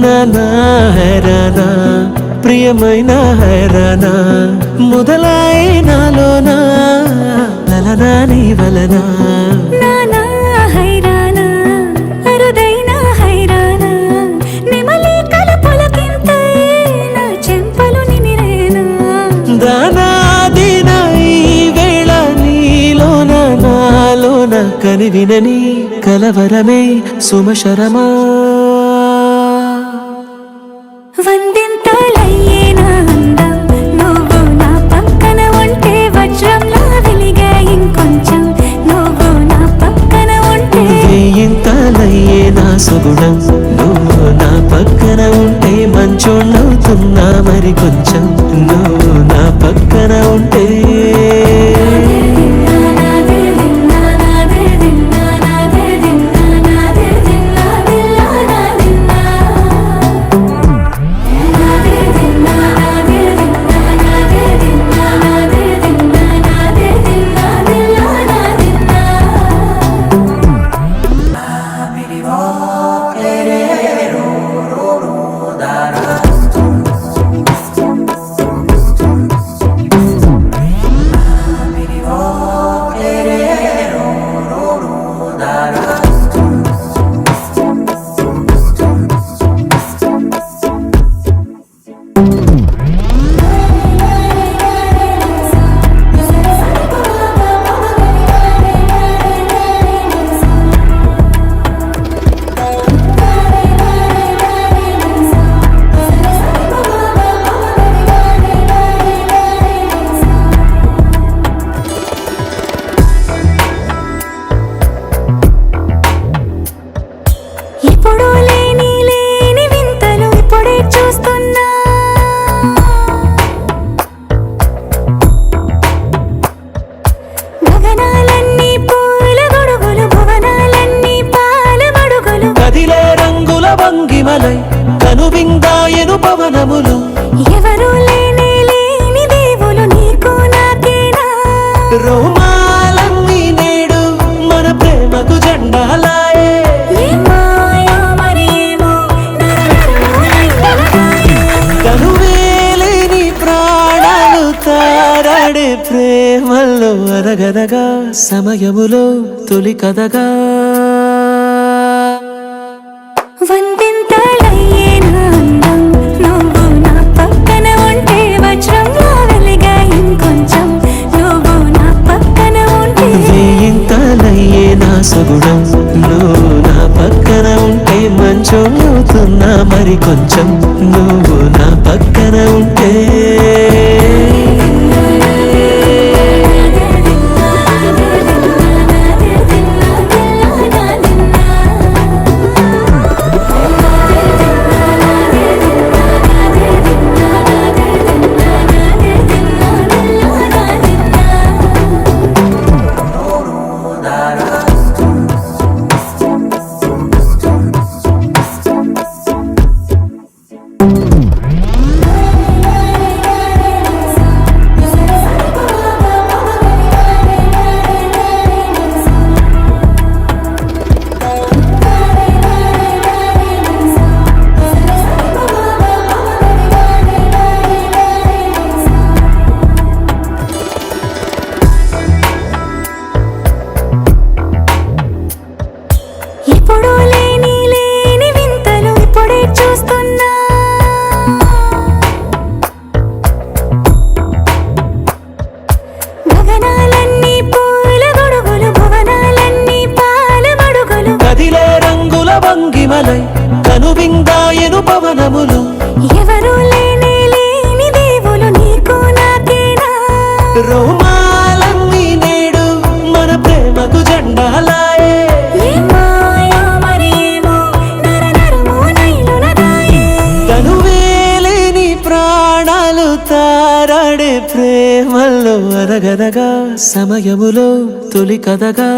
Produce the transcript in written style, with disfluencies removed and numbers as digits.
నానా హైరానా ప్రియమైన హైరానా మొదలాయి నాలోనా లలనా నీ వలనా నానా హైరానా అరుదైన హైరానా నెమలి కలపులకింతై నా చెంపలు నిమిరేనా దానా దీనా ఈ వేళ నీలోన నాలోన కనివినని కలవరమే సుమశరమా వందింతలయ్యేనా అందం నువ్వు నా పక్కన ఉంటే వజ్రంలా వెలిగే ఇంకొంచెం నువ్వు నా పక్కన ఉంటే వేయింతలయ్యే నా సుగుణం నువ్వు నా పక్కన ఉంటే మంచోళ్ళవుతున్నా మరి కొంచెం నువ్వు నా పక్కన ఉంటే ఎప్పుడూ లేని వింతలు ఇప్పుడే చూస్తున్నా గగనాలన్నీ పూల గొడుగులు భువనాలన్నీ పాల మడుగులు కదిలే రంగుల భంగిమలై కనువిందాయను పవనములు ఎవరూ లేని దేవులు నీకు నాకేనా రోమాలన్నీ నేడు మన ప్రేమకు జెండాలాయే కనువేలేని ప్రాణాలు తారాడే ప్రేమల్లో అరగదగా సమయములో తొలి కథగా వందింతలయ్యేనా అందం నువ్వు నా పక్కన ఉంటే వజ్రంలా వెలిగే ఇంకొంచెం నువ్వు నా పక్కన ఉంటే వేయింతలయ్యే నా సగుణం నువ్వు నా పక్కన ఉంటే మంచోళ్ళవుతున్నా మరి కొంచెం నువ్వు నా పక్కన ఉంటే ప్రేమల్లో అనగనగా సమయములో తొలి కథగా